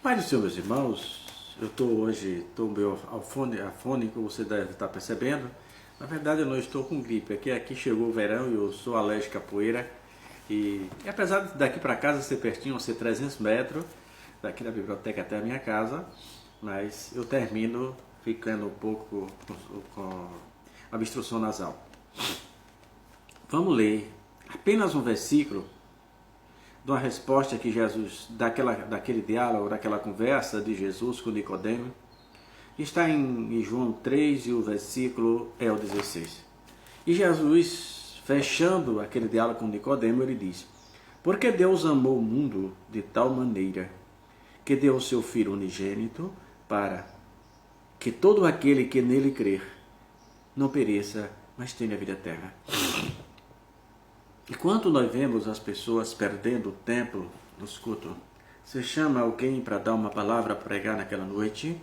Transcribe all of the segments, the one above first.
Pai do Senhor, meus irmãos, eu estou hoje, meio afônico, você deve estar percebendo. Na verdade, eu não estou com gripe, aqui chegou o verão e eu sou alérgico à poeira. E apesar de daqui para casa ser pertinho, ser 300 metros, daqui da biblioteca até a minha casa, mas eu termino ficando um pouco com obstrução nasal. Vamos ler apenas um versículo de uma resposta que Jesus, daquele diálogo, daquela conversa de Jesus com Nicodemo, está em João 3 e o versículo é o 16. E Jesus, fechando aquele diálogo com Nicodemo, ele diz: porque Deus amou o mundo de tal maneira que deu o seu Filho unigênito para que todo aquele que nele crer não pereça, mas tenha vida eterna. Enquanto nós vemos as pessoas perdendo o tempo nos cultos, você chama alguém para dar uma palavra, pregar naquela noite,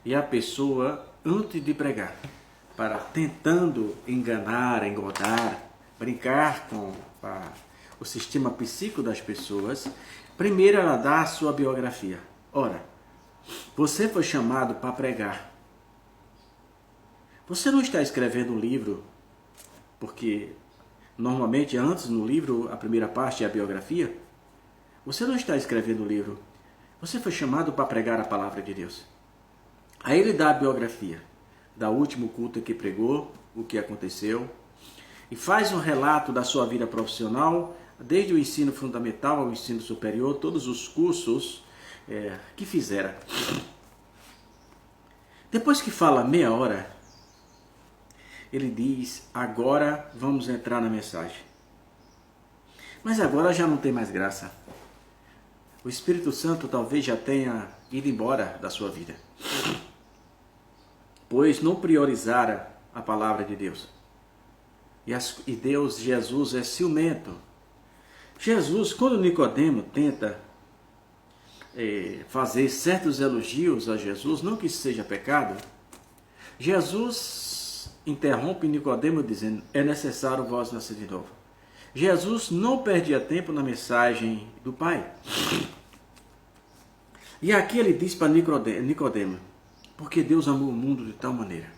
e a pessoa, antes de pregar, para tentando enganar, engodar, brincar com o sistema psíquico das pessoas, primeiro ela dá a sua biografia. Ora, você foi chamado para pregar. Você não está escrevendo um livro, porque normalmente, antes no livro, a primeira parte é a biografia. Você não está escrevendo o livro. Você foi chamado para pregar a palavra de Deus. Aí ele dá a biografia, da último culto que pregou, o que aconteceu, e faz um relato da sua vida profissional, desde o ensino fundamental ao ensino superior, todos os cursos que fizera. Depois que fala meia hora, ele diz: agora vamos entrar na mensagem. Mas agora já não tem mais graça. O Espírito Santo talvez já tenha ido embora da sua vida, pois não priorizara a palavra de Deus. E Deus, Jesus, é ciumento. Jesus, quando Nicodemo tenta fazer certos elogios a Jesus, não que isso seja pecado, Jesus interrompe Nicodemo dizendo: é necessário vós nascer de novo. Jesus não perdia tempo na mensagem do Pai. E aqui ele diz para Nicodemo: porque Deus amou o mundo de tal maneira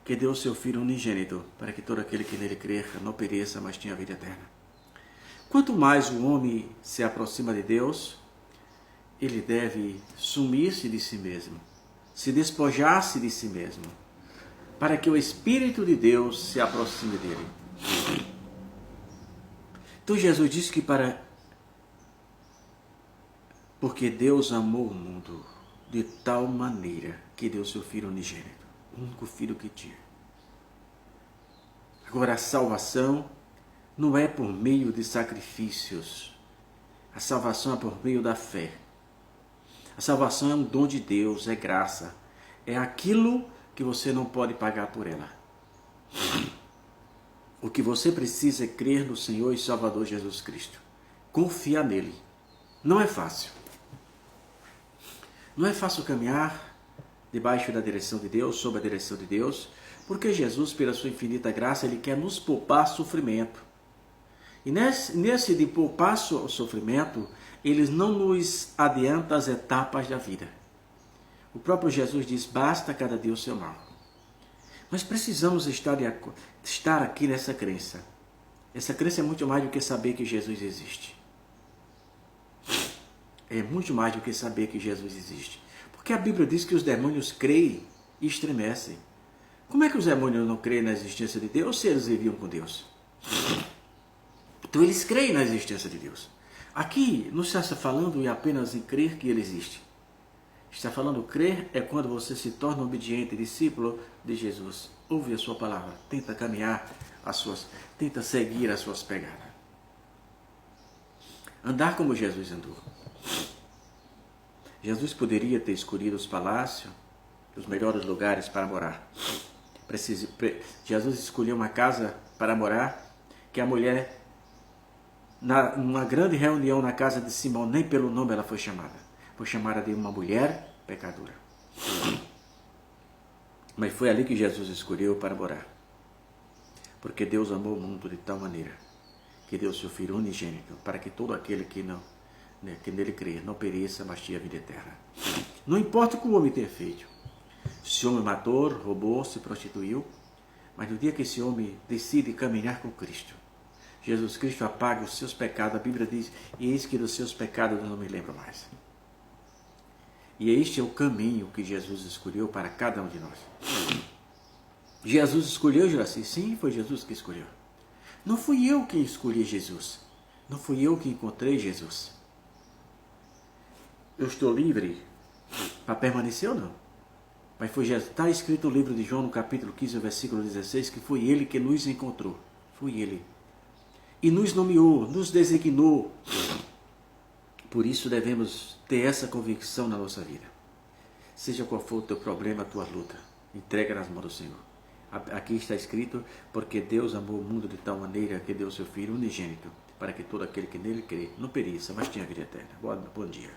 que deu o seu Filho unigênito para que todo aquele que nele crer não pereça, mas tenha vida eterna. Quanto mais o homem se aproxima de Deus, ele deve sumir-se de si mesmo, se despojar-se de si mesmo, para que o Espírito de Deus se aproxime dele. Então Jesus disse que porque Deus amou o mundo de tal maneira que deu seu Filho unigênito, o único Filho que tinha. Agora, a salvação não é por meio de sacrifícios. A salvação é por meio da fé. A salvação é um dom de Deus, é graça. É aquilo que você não pode pagar por ela. O que você precisa é crer no Senhor e Salvador Jesus Cristo. Confiar nele. Não é fácil. Não é fácil caminhar debaixo da direção de Deus, sob a direção de Deus, porque Jesus, pela sua infinita graça, ele quer nos poupar sofrimento. E nesse de poupar sofrimento, ele não nos adianta as etapas da vida. O próprio Jesus diz: basta cada dia o seu mal. Nós precisamos estar aqui nessa crença. Essa crença é muito mais do que saber que Jesus existe. É muito mais do que saber que Jesus existe. Porque a Bíblia diz que os demônios creem e estremecem. Como é que os demônios não creem na existência de Deus se eles viviam com Deus? Então eles creem na existência de Deus. Aqui não está falando apenas em crer que Ele existe. Está falando crer é quando você se torna obediente, discípulo de Jesus. Ouve a sua palavra, tenta caminhar tenta seguir as suas pegadas. Andar como Jesus andou. Jesus poderia ter escolhido os palácios, os melhores lugares para morar. Jesus escolheu uma casa para morar, que a mulher, numa grande reunião na casa de Simão, nem pelo nome ela foi chamada. Foi chamada de uma mulher pecadora. Mas foi ali que Jesus escolheu para morar. Porque Deus amou o mundo de tal maneira que deu seu Filho unigênito para que todo aquele que né, que nele crê, não pereça, mas tenha vida eterna. Não importa o que o homem tenha feito. Se o homem matou, roubou, se prostituiu, mas no dia que esse homem decide caminhar com Cristo, Jesus Cristo apaga os seus pecados. A Bíblia diz, e eis que dos seus pecados eu não me lembro mais. E este é o caminho que Jesus escolheu para cada um de nós. Jesus escolheu Juraci? Sim, foi Jesus que escolheu. Não fui eu quem escolhi Jesus. Não fui eu que encontrei Jesus. Eu estou livre para permanecer ou não? Mas foi Jesus. Está escrito no livro de João, no capítulo 15, versículo 16, que foi Ele que nos encontrou. Foi Ele. E nos nomeou, nos designou. Por isso devemos ter essa convicção na nossa vida. Seja qual for o teu problema, a tua luta, entrega nas mãos do Senhor. Aqui está escrito, porque Deus amou o mundo de tal maneira que deu seu Filho unigênito, para que todo aquele que nele crê não pereça, mas tenha vida eterna. Bom dia.